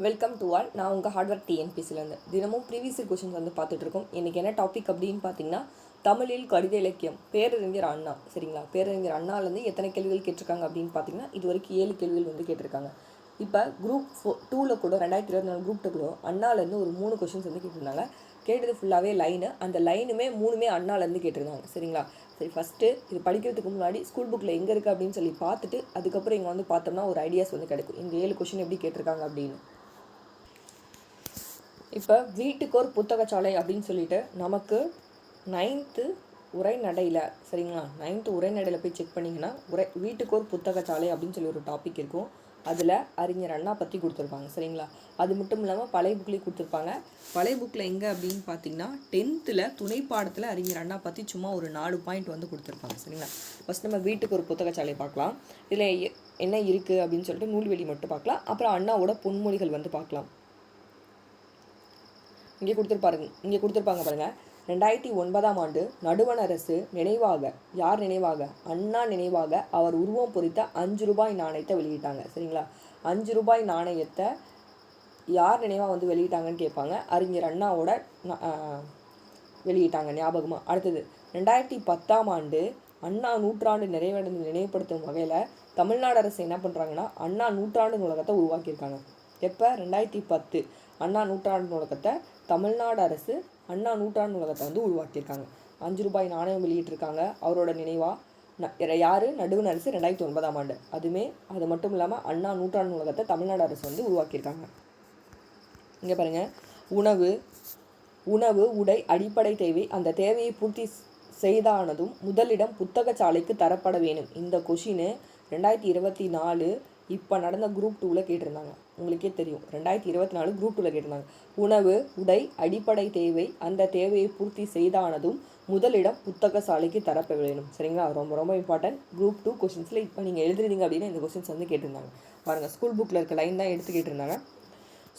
Welcome to all. நான் உங்கள் hardware டிஎன்பிசிலேருந்து தினமும் ப்ரீவியஸ் கொஷின்ஸ் வந்து பார்த்துட்ருக்கோம். இன்றைக்கி என்ன டாபிக் அப்படின்னு பார்த்தீங்கன்னா, தமிழில் கடித இலக்கியம் பேரறிஞர் அண்ணா. சரிங்களா, பேரறிஞர் அண்ணாலேருந்து எத்தனை கேள்விகள் கேட்டிருக்காங்க அப்படின்னு பார்த்தீங்கன்னா, இது வரைக்கும் 7 கேள்விகள் வந்து கேட்டிருக்காங்க. இப்போ குரூப் 2ல் கூட 2024 குரூப் 2 கூட அண்ணாலேருந்து ஒரு 3 கொஷின்ஸ் வந்து கேட்டிருந்தாங்க. கேட்டது ஃபுல்லாகவே லைனு, அந்த லைனுமே 3மே அண்ணாலேருந்து கேட்டிருந்தாங்க. சரிங்களா, சரி ஃபஸ்ட்டு இது படிக்கிறதுக்கு முன்னாடி ஸ்கூல் புக்கில் எங்கே இருக்குது அப்படின்னு சொல்லி பார்த்துட்டு அதுக்கப்புறம் இங்கே வந்து பார்த்தோம்னா ஒரு ஐடியாஸ் வந்து கிடைக்கும். இந்த 7 கொஷின் எப்படி கேட்டிருக்காங்க அப்படின்னு. இப்போ வீட்டுக்கோர் புத்தகச்சாலை அப்படின்னு சொல்லிட்டு நமக்கு 9th உரைநடையில், சரிங்களா, 9th உரைநடையில் போய் செக் பண்ணிங்கன்னா வீட்டுக்கோர் புத்தகச்சாலை அப்படின்னு சொல்லி ஒரு டாபிக் இருக்கும். அதில் அறிஞர் அண்ணா பற்றி கொடுத்துருப்பாங்க. சரிங்களா, அது மட்டும் இல்லாமல் பழைய புக்லேயும் கொடுத்துருப்பாங்க. பழைய புக்கில் எங்கே அப்படின்னு பார்த்தீங்கன்னா 10th துணை பாடத்தில் அறிஞர் அண்ணா பற்றி சும்மா ஒரு 4 பாயிண்ட் வந்து கொடுத்துருப்பாங்க. சரிங்களா, ஃபஸ்ட் நம்ம வீட்டுக்கு ஒரு புத்தகச்சாலை பார்க்கலாம். இதில் என்ன இருக்குது அப்படின்னு சொல்லிட்டு நூல்வெளி மட்டும் பார்க்கலாம். அப்புறம் அண்ணாவோட பொன்மொழிகள் வந்து பார்க்கலாம். இங்கே கொடுத்துருப்பாங்க பாருங்கள். 2009ஆம் ஆண்டு நடுவண் அரசு நினைவாக, யார் நினைவாக, அண்ணா நினைவாக அவர் உருவம் பொறித்த 5 ரூபாய் நாணயத்தை வெளியிட்டாங்க. சரிங்களா, 5 ரூபாய் நாணயத்தை யார் நினைவாக வந்து வெளியிட்டாங்கன்னு கேட்பாங்க. அறிஞர் அண்ணாவோட வெளியிட்டாங்க ஞாபகமாக. அடுத்தது 2010ஆம் ஆண்டு அண்ணா நூற்றாண்டு நிறைவடைந்து நினைவுபடுத்தும் வகையில் தமிழ்நாடு அரசு என்ன பண்ணுறாங்கன்னா அண்ணா நூற்றாண்டு நூலகத்தை உருவாக்கியிருக்காங்க. எப்போ? 2010 அண்ணா நூற்றாண்டு நூலகத்தை தமிழ்நாடு அரசு அண்ணா நூற்றாண்டு நூலகத்தை வந்து உருவாக்கியிருக்காங்க. 5 ரூபாய் நாணயம் வெளியிட்டிருக்காங்க அவரோட நினைவாக. யார்? நடுவண் அரசு 2009ஆம் ஆண்டு. அது மட்டும் இல்லாமல் அண்ணா நூற்றாண்டு நூலகத்தை தமிழ்நாடு அரசு வந்து உருவாக்கியிருக்காங்க. இங்கே பாருங்கள், உணவு உடை அடிப்படை தேவை, அந்த தேவையை பூர்த்தி செய்தானதும் முதலிடம் புத்தகச்சாலைக்கு தரப்பட வேணும். இந்த கொஷினு 2024 இப்போ நடந்த குரூப் 2ல் கேட்டிருந்தாங்க. உங்களுக்கே தெரியும், 2024 குரூப் 2ல் கேட்டிருந்தாங்க. உணவு உடை அடிப்படை தேவை, அந்த தேவையை பூர்த்தி செய்தானதும் முதலிடம் புத்தகசாலைக்கு தரப்பட வேணும். சரிங்களா, ரொம்ப ரொம்ப இம்பார்ட்டன்ட் குரூப் 2 கொஷின்ஸில். இப்போ நீங்கள் எழுதுறீங்க அப்படின்னா இந்த கொஷின்ஸ் வந்து கேட்டிருந்தாங்க பாருங்கள். ஸ்கூல் புக்கில் இருக்க லைன் தான் எடுத்து கேட்டிருந்தாங்க.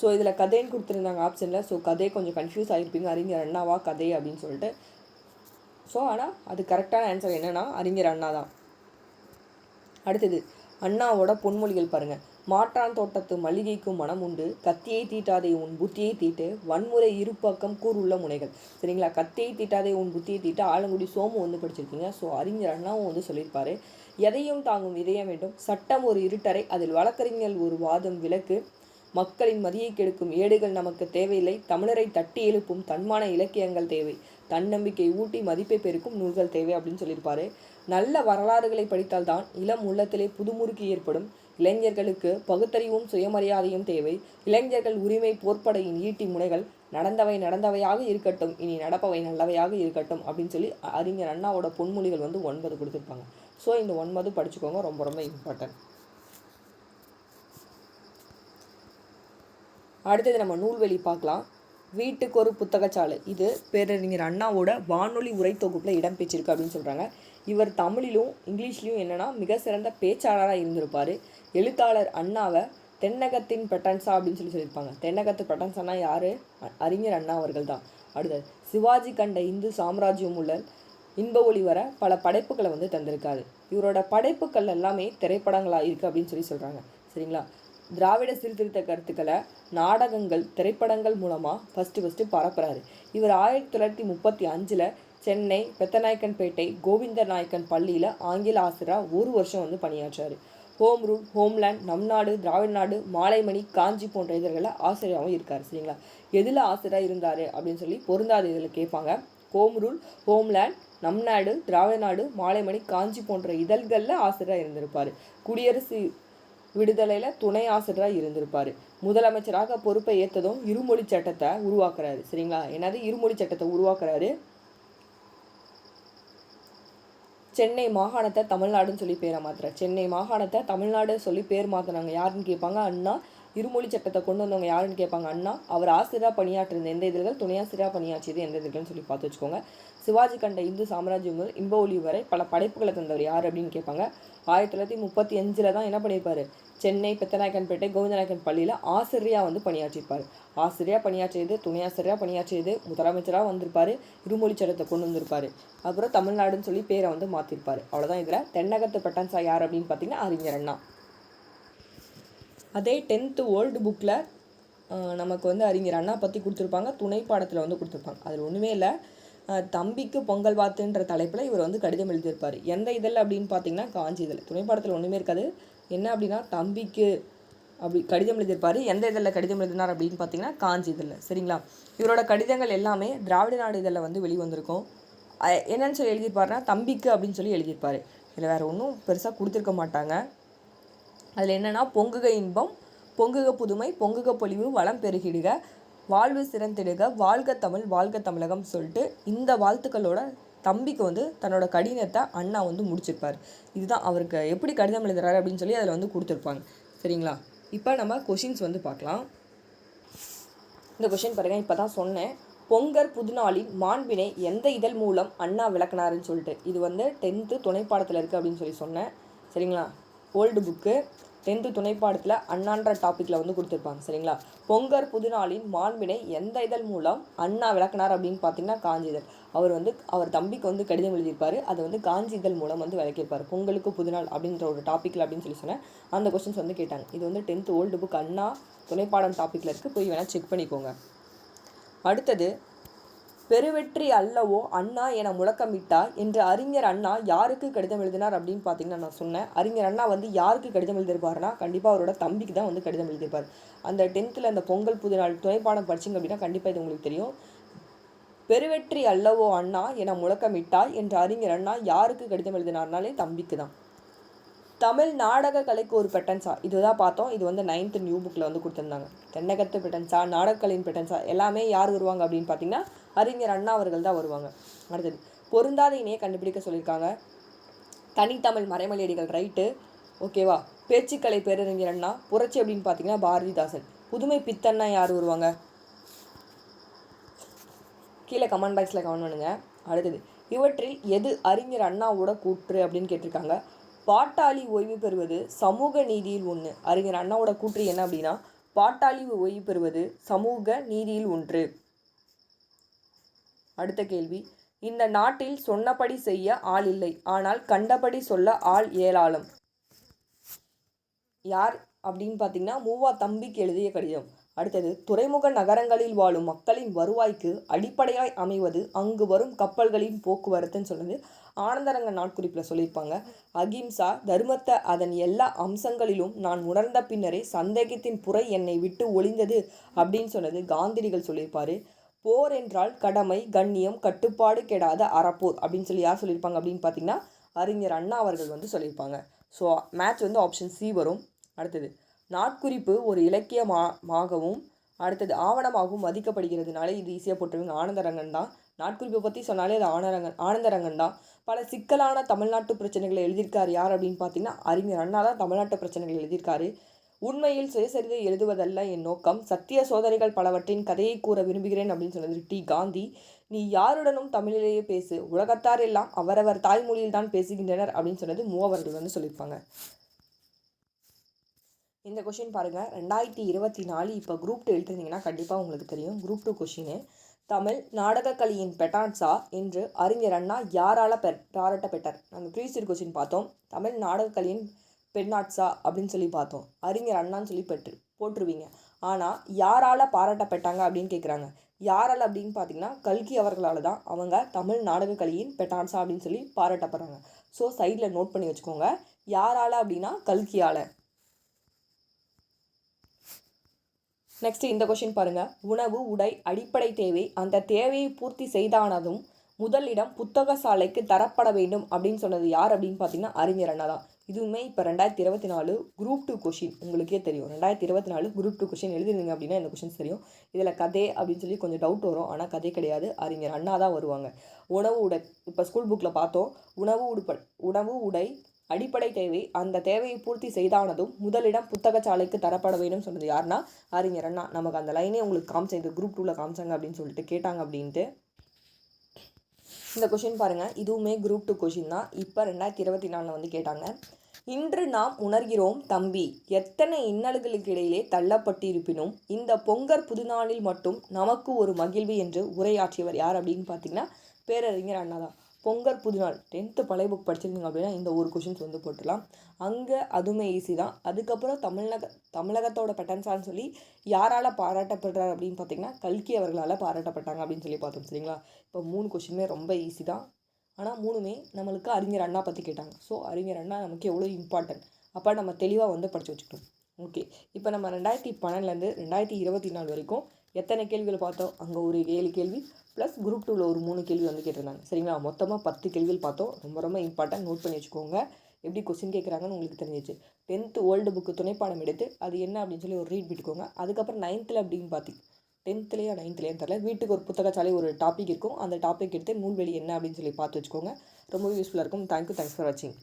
ஸோ இதில் கதைன்னு கொடுத்துருந்தாங்க ஆப்ஷனில். ஸோ கதை கொஞ்சம் கன்ஃபியூஸ் ஆகிருப்பீங்க, அறிஞர் அண்ணாவா கதை அப்படின்னு சொல்லிட்டு. ஸோ ஆனால் அது கரெக்டான ஆன்சர் என்னென்னா அறிஞர் அண்ணா தான். அடுத்தது அண்ணாவோட பொன்மொழிகள் பாருங்கள். மாற்றான் தோட்டத்து மல்லிகைக்கும் மனம் உண்டு, கத்தியை தீட்டாதே உன் புத்தியை தீட்டு, வன்முறை இருபக்கம் கூறுள்ள முனைகள். சரிங்களா, கத்தியை தீட்டாதே உன் புத்தியை தீட்டு ஆலங்குடி சோமு வந்து படிச்சிருக்கீங்க. ஸோ அறிஞர் அண்ணாவும் வந்து சொல்லியிருப்பாரு. எதையும் தாங்கும் இதயம் வேண்டும், சட்டம் ஒரு இருட்டறை, அதில் வழக்கறிஞர் ஒரு வாதம் விளக்கு, மக்களின் மதியை கெடுக்கும் ஏடுகள் நமக்கு தேவையில்லை, தமிழரை தட்டி எழுப்பும் தன்மான இலக்கியங்கள் தேவை, தன்னம்பிக்கை ஊட்டி மதிப்பை பெருக்கும் நூல்கள் தேவை அப்படின்னு சொல்லியிருப்பாரு. நல்ல வரலாறுகளை படித்தால்தான் இளம் உள்ளத்திலே புதுமுறுக்கு ஏற்படும், இளைஞர்களுக்கு பகுத்தறிவும் சுயமரியாதையும் தேவை, இளைஞர்கள் உரிமை போர்ப்படையின் ஈட்டி முனைகள், நடந்தவை நடந்தவையாக இருக்கட்டும், இனி நடப்பவை நல்லவையாக இருக்கட்டும் அப்படின்னு சொல்லி அறிஞர் அண்ணாவோட பொன்மொழிகள் வந்து 9 கொடுத்துருப்பாங்க. ஸோ இந்த 9 படிச்சுக்கோங்க, ரொம்ப ரொம்ப இம்பார்ட்டன்ட். அடுத்தது நம்ம நூல்வெளி பார்க்கலாம். வீட்டுக்கு ஒரு புத்தகச்சாலை, இது பேரறிஞர் அண்ணாவோட வானொலி உரை தொகுப்பில் இடம்பெற்றிருக்கு அப்படின்னு சொல்கிறாங்க. இவர் தமிழிலும் இங்கிலீஷ்லையும் என்னென்னா மிக சிறந்த பேச்சாளராக இருந்திருப்பார். எழுத்தாளர் அண்ணாவை தென்னகத்தின் பெட்டன்ஸா அப்படின்னு சொல்லியிருப்பாங்க. தென்னகத்து பெட்டன்ஸானா யார்? அறிஞர் அண்ணா அவர்கள் தான். அடுத்தது சிவாஜி கண்ட இந்து சாம்ராஜ்யம் உள்ள இன்ப ஒளி வர பல படைப்புகளை வந்து தந்திருக்காரு. இவரோட படைப்புகள் எல்லாமே திரைப்படங்களாக இருக்குது அப்படின்னு சொல்கிறாங்க. சரிங்களா, திராவிட சீர்திருத்த கருத்துக்களை நாடகங்கள் திரைப்படங்கள் மூலமாக ஃபஸ்ட்டு பரப்புறாரு. இவர் 1935 சென்னை பெத்தநாயக்கன்பேட்டை கோவிந்த நாயக்கன் பள்ளியில் ஆங்கில ஆசிரியராக 1 வருஷம் வந்து பணியாற்றார். ஹோம் ரூல், ஹோம்லேண்ட், நம் நாடு, திராவிட நாடு, மாலைமணி, காஞ்சி போன்ற இதழ்களில் ஆசிரியராகவும் இருக்கார். சரிங்களா, எதில் ஆசிரியராக இருந்தார் அப்படின்னு சொல்லி பொருந்தாத இதில் கேட்பாங்க. ஹோம் ரூல், ஹோம்லேண்ட், நம் நாடு, திராவிட நாடு, மாலைமணி, காஞ்சி போன்ற இதழ்களில் ஆசிரியராக இருந்திருப்பார். குடியரசு விடுதலையில் துணை ஆசிரியராக இருந்திருப்பார். முதலமைச்சராக பொறுப்பை ஏற்றதும் இருமொழி சட்டத்தை உருவாக்குறாரு. சரிங்களா, என்னது இருமொழி சட்டத்தை உருவாக்குறாரு. சென்னை மாகாணத்தை தமிழ்நாடுன்னு சொல்லி பேரை மாற்றுறாரு. சென்னை மாகாணத்தை தமிழ்நாடு சொல்லி பேர் மாற்றினாங்க யாருன்னு கேட்பாங்க, அண்ணா. இருமொழி சட்டத்தை கொண்டு வந்தவங்க யாருன்னு கேட்பாங்க, அண்ணா. அவர் ஆசிரியராக பணியாற்றிருந்த எந்த இதழ்கள், துணை ஆசிரியராக பணியாற்றியது எந்த இதழ்கள்னு சொல்லி பார்த்து வச்சுக்கோங்க. சிவாஜி கண்ட இந்து சாம்ராஜ்யம் முதல் இன்ப ஒளி வரை பல படைப்புகளை தந்தவர் யார் அப்படின்னு கேட்பாங்க. 1935 தான் என்ன பண்ணியிருப்பார், சென்னை பெத்தநாயக்கன்பேட்டை கோவிந்தநாயக்கன் பள்ளியில் ஆசிரியராக வந்து பணியாற்றியிருப்பார். ஆசிரியராக பணியாற்றியது, துணை ஆசிரியராக பணியாற்றியது, முதலமைச்சராக வந்திருப்பார், இருமொழி சட்டத்தை கொண்டு வந்திருப்பார், அப்புறம் தமிழ்நாடுன்னு சொல்லி பேரை வந்து மாற்றிருப்பார். அவ்வளோதான். இதில் தென்னகத்து பெட்டன்ஸா யார் அப்படின்னு பார்த்தீங்கன்னா அறிஞர் அண்ணா. அதே 10th ஓல்டு புக்கில் நமக்கு வந்து அறிஞர் அண்ணா பற்றி கொடுத்துருப்பாங்க, துணை பாடத்தில் வந்து கொடுத்துருப்பாங்க. அதில் ஒன்றுமே இல்லை, தம்பிக்கு பொங்கல் வாழ்த்துன்ற தலைப்பில் இவர் வந்து கடிதம் எழுதியிருப்பார். எந்த இதழ் அப்படின்னு பார்த்தீங்கன்னா காஞ்சி இதழ். துணை பாடத்தில் ஒன்றுமே இருக்காது. என்ன அப்படின்னா தம்பிக்கு அப்படி கடிதம் எழுதியிருப்பார். எந்த இதழில் கடிதம் எழுதினார் அப்படின்னு பார்த்தீங்கன்னா காஞ்சி இதழில். சரிங்களா? இவரோட கடிதங்கள் எல்லாமே திராவிட நாடு இதழில் வந்து வெளிவந்திருக்கும். என்னன்னு சொல்லி எழுதியிருப்பாருன்னா தம்பிக்கு அப்படின்னு சொல்லி எழுதியிருப்பார். இதில் வேறு ஒன்றும் பெருசாக கொடுத்துருக்க மாட்டாங்க. அதில் என்னென்னா பொங்குக இன்பம், பொங்குக புதுமை, பொங்குக பொலிவு, வளம் பெருகிடுக, வாழ்வு சிறந்திடுக, வாழ்க தமிழ், வாழ்க தமிழகம் சொல்லிட்டு இந்த வாழ்த்துக்களோட தம்பிக்கு வந்து தன்னோட கடிதத்தை அண்ணா வந்து முடிச்சிருப்பார். இதுதான் அவருக்கு எப்படி கடிதம் எழுதுறாரு அப்படின்னு சொல்லி அதில் வந்து கொடுத்துருப்பாங்க. சரிங்களா? இப்போ நம்ம கொஷின்ஸ் வந்து பார்க்கலாம். இந்த கொஷின் பாருங்கள், இப்போ தான் சொன்னேன். பொங்கர் புதுநாளின் மாண்பினை எந்த இதழ் மூலம் அண்ணா விளக்குனாருன்னு சொல்லிட்டு. இது வந்து 10th துணைப்பாடத்தில் இருக்குது அப்படின்னு சொல்லி சொன்னேன். சரிங்களா? ஓல்டு புக்கு 10th துணைப்பாடத்தில் அண்ணான்ற டாப்பிக்கில் வந்து கொடுத்துருப்பாங்க. சரிங்களா? பொங்கர் புதுநாளின் மாண்பினை எந்த இதழ் மூலம் அண்ணா விளக்குனார் அப்படின்னு பார்த்தீங்கன்னா காஞ்சி இதழ். அவர் தம்பிக்கு வந்து கடிதம் எழுதியிருப்பார். அதை வந்து காஞ்சி இதழ் மூலம் வந்து விளக்கியிருப்பார். பொங்கலுக்கு புதுநாள் அப்படின்ற ஒரு டாப்பிக்கில் அப்படின்னு சொல்லி சொன்னேன். அந்த கொஸ்டின்ஸ் வந்து கேட்டாங்க. இது வந்து 10th ஓல்டு புக் அண்ணா துணைப்பாடம் டாப்பிக்கில் இருக்குது. போய் வேணால் செக் பண்ணிக்கோங்க. அடுத்தது, பெருவெற்றி அல்லவோ அண்ணா என முழக்கமிட்டார் என்று அறிஞர் அண்ணா யாருக்கு கடிதம் எழுதினார் அப்படின்னு பார்த்தீங்கன்னா நான் சொன்னேன். அறிஞர் அண்ணா வந்து யாருக்கு கடிதம் எழுதியிருப்பாருன்னா கண்டிப்பாக அவரோட தம்பிக்கு தான் வந்து கடிதம் எழுதியிருப்பார். அந்த 10th அந்த பொங்கல் புதுநாள் துணைப்பாடம் படிச்சிங்க அப்படின்னா கண்டிப்பாக இது உங்களுக்கு தெரியும். பெருவெற்றி அல்லவோ அண்ணா என முழக்கமிட்டார் என்று அறிஞர் அண்ணா யாருக்கு கடிதம் எழுதினார்னாலே தம்பிக்கு தான். தமிழ் நாடக கலைக்கு ஒரு பெட்டன்ஸா, இதுதான் பார்த்தோம். இது வந்து 9th நியூ புக்கில் வந்து கொடுத்துருந்தாங்க. தென்னகத்து பெட்டன்ஸா, நாடகக்கலையின் பெட்டன்ஸா எல்லாமே யார் வருவாங்க அப்படின்னு பார்த்தீங்கன்னா அறிஞர் அண்ணா அவர்கள் தான் வருவாங்க. அடுத்தது, பொருந்தாத இணையை கண்டுபிடிக்க சொல்லியிருக்காங்க. தனித்தமிழ் மறைமலையடிகள் ரைட்டு, ஓகேவா? பேச்சுக்கலை பேரறிஞர் அண்ணா. புரட்சி அப்படின்னு பார்த்தீங்கன்னா பாரதிதாசன். புதுமை பித்தன்னா யார் வருவாங்க? கீழே கமெண்ட் பாக்ஸில் கமெண்ட் பண்ணுங்க. அடுத்தது, இவற்றில் எது அறிஞர் அண்ணாவோட கூற்று அப்படின்னு கேட்டிருக்காங்க. பாட்டாளி ஓய்வு பெறுவது சமூக நீதியில் ஒன்று. அறிஞர் அண்ணாவோட கூற்று என்ன அப்படின்னா பாட்டாளி ஓய்வு பெறுவது சமூக நீதியில் ஒன்று. அடுத்த கேள்வி, இந்த நாட்டில் சொன்னபடி செய்ய ஆள் இல்லை, ஆனால் கண்டபடி சொல்ல ஆள் ஏராளம். யார் அப்படின்னு பார்த்தீங்கன்னா மூவா தம்பிக்கு எழுதிய கடிதம். அடுத்தது, துறைமுக நகரங்களில் வாழும் மக்களின் வருவாய்க்கு அடிப்படையாய் அமைவது அங்கு வரும் கப்பல்களின் போக்குவரத்துன்னு சொன்னது ஆனந்தரங்க நாட்குறிப்பில் சொல்லியிருப்பாங்க. அகிம்சா தர்மத்தை அதன் எல்லா அம்சங்களிலும் நான் உணர்ந்த பின்னரே சந்தேகத்தின் புரை என்னை விட்டு ஒளிந்தது அப்படின்னு சொன்னது காந்தியடிகள் சொல்லியிருப்பார். போர் என்றால் கடமை, கண்ணியம், கட்டுப்பாடு கெடாத அறப்போர் அப்படின்னு சொல்லி யார் சொல்லியிருப்பாங்க அப்படின்னு பார்த்தீங்கன்னா அறிஞர் அண்ணா அவர்கள் வந்து சொல்லியிருப்பாங்க. ஸோ மேட்ச் வந்து ஆப்ஷன் சி வரும். அடுத்தது, நாட்குறிப்பு ஒரு இலக்கியமாகவும் அடுத்தது ஆவணமாகவும் மதிக்கப்படுகிறதுனால இது ஈஸியாக போட்டுருவீங்க. ஆனந்தரங்கன் தான். நாட்குறிப்பை பற்றி சொன்னாலே அது ஆனந்தரங்கன் தான். பல சிக்கலான தமிழ்நாட்டு பிரச்சனைகளை எழுதியிருக்காரு யார் அப்படின்னு பார்த்தீங்கன்னா அறிஞர் அண்ணா தான் தமிழ்நாட்டு பிரச்சனைகள் எழுதியிருக்காரு. உண்மையில் சுயசரிதை எழுதுவதல்ல என் நோக்கம், சத்திய சோதனைகள் பலவற்றின் கதையை கூற விரும்புகிறேன் அப்படின்னு சொன்னது டி காந்தி. நீ யாருடனும் தமிழிலேயே பேசு, உலகத்தார் எல்லாம் அவரவர் தாய்மொழியில் தான் பேசுகின்றனர் அப்படின்னு சொன்னது மூவர்கள் வந்து சொல்லியிருப்பாங்க. இந்த கொஷின் பாருங்கள், 2024 இப்போ குரூப் 2 எழுதிருந்தீங்கன்னா கண்டிப்பாக உங்களுக்கு தெரியும். குரூப் 2 கொஷினு, தமிழ் நாடகக்கலையின் பெட்டான்ஸா என்று அறிஞர் அண்ணா யாரால் பாராட்டப்பட்டார். நம்ம ப்ரீவியஸ் கொஷின் பார்த்தோம். தமிழ் நாடகக்கலையின் பெண்ணாட்ஸா அப்படின்னு சொல்லி பார்த்தோம். அறிஞர் அண்ணான்னு சொல்லி போட்டுருவீங்க. ஆனால் யாரால் பாராட்டப்பட்டாங்க அப்படின்னு கேட்குறாங்க. யாரால் அப்படின்னு பார்த்தீங்கன்னா கல்கி அவர்களால் தான். அவங்க தமிழ் நாடகக்கலையின் பெட்டான்ஸா அப்படின்னு சொல்லி பாராட்டப்படுறாங்க. ஸோ சைடில் நோட் பண்ணி வச்சுக்கோங்க. யாரால் அப்படின்னா கல்கியால். நெக்ஸ்ட் இந்த கொஷின் பாருங்கள், உணவு உடை அடிப்படை தேவை, அந்த தேவையை பூர்த்தி செய்தானதும் முதலிடம் புத்தக சாலைக்கு தரப்பட வேண்டும் அப்படின்னு சொன்னது யார் அப்படின்னு பார்த்தீங்கன்னா அறிஞர் அண்ணா தான். இதுவுமே இப்போ 2024 குரூப் 2 கொஷின் உங்களுக்கே தெரியும். 2024 குரூப் 2 கொஷின் எழுதிருந்தீங்க அப்படின்னா இந்த கொஷின்ஸ் தெரியும். இதில் கதை அப்படின்னு சொல்லி கொஞ்சம் டவுட் வரும். ஆனால் கதை கிடையாது, அறிஞர் அண்ணா தான் வருவாங்க. உணவு உடை இப்போ ஸ்கூல் புக்கில் பார்த்தோம். உணவு உடை அடிப்படை தேவை, அந்த தேவையை பூர்த்தி செய்தானதும் முதலிடம் புத்தகச்சாலைக்கு தரப்பட வேண்டும் சொன்னது யாருன்னா அறிஞர் அண்ணா. நமக்கு அந்த லைனே உங்களுக்கு காமிச்சேன், இந்த குரூப் 2ல் காமிச்சாங்க அப்படின்னு சொல்லிட்டு கேட்டாங்க அப்படின்ட்டு. இந்த கொஷின் பாருங்கள், இதுவுமே குரூப் 2 கொஷின் தான். இப்போ 2024 வந்து கேட்டாங்க. இன்று நாம் உணர்கிறோம் தம்பி, எத்தனை இன்னல்களுக்கு இடையிலே தள்ளப்பட்டு இருப்பினும் இந்த பொங்கற் புதுநாளில் மட்டும் நமக்கு ஒரு மகிழ்வு என்று உரையாற்றியவர் யார் அப்படின்னு பார்த்தீங்கன்னா பேரறிஞர் அண்ணா தான். பொங்கல் புதுநாள் 10th பழைய புக் படிச்சிருந்தீங்க அப்படின்னா இந்த ஒரு கொஷின்ஸ் வந்து போட்டுடலாம். அங்கே அதுவுமே ஈஸி தான். அதுக்கப்புறம் தமிழகத்தோட பேட்டர்ன்ஸான்னு சொல்லி யாரால் பாராட்டப்படுறார் அப்படின்னு பார்த்தீங்கன்னா கல்கி அவர்களால் பாராட்டப்பட்டாங்க அப்படின்னு சொல்லி பார்த்தோம். சரிங்களா? இப்போ 3 கொஷினுமே ரொம்ப ஈஸி தான். ஆனால் 3மே நம்மளுக்கு அறிஞர் அண்ணா பற்றி கேட்டாங்க. ஸோ அறிஞர் அண்ணா நமக்கு எவ்வளோ இம்பார்ட்டன்ட் அப்போ நம்ம தெளிவாக வந்து படித்து வச்சுக்கிட்டோம். ஓகே, இப்போ நம்ம 2012லேருந்து 2024 வரைக்கும் எத்தனை கேள்விகள் பார்த்தோம்? அங்கே ஒரு 7 கேள்வி ப்ளஸ் குரூப் 2வில் ஒரு 3 கேள்வி வந்து கேட்டிருந்தாங்க. சரிங்களா? மொத்தமாக 10 கேள்விகள் பார்த்தோம். ரொம்ப ரொம்ப இம்பார்ட்டன்ட், நோட் பண்ணி வச்சுக்கோங்க. எப்படி கொஸ்டின் கேட்குறாங்கன்னு உங்களுக்கு தெரிஞ்சிச்சு. 10th ஓல்டு புக்கு துணைப்பாடம் எடுத்து அது என்ன அப்படின்னு சொல்லி ஒரு ரீட் விட்டுக்கோங்க. அதுக்கப்புறம் 9th அப்படின்னு பார்த்தி 10th 9th தெரில, வீட்டுக்கு ஒரு புத்தகச்சாலை ஒரு டாபிக் இருக்கும். அந்த டாபிக் எடுத்து நூல்வெளி என்ன அப்படின்னு சொல்லி பார்த்து வச்சுக்கோங்க. ரொம்ப யூஸ்ஃபுல்லாக இருக்கும். தேங்க்ஸ் ஃபார் வாட்சிங்.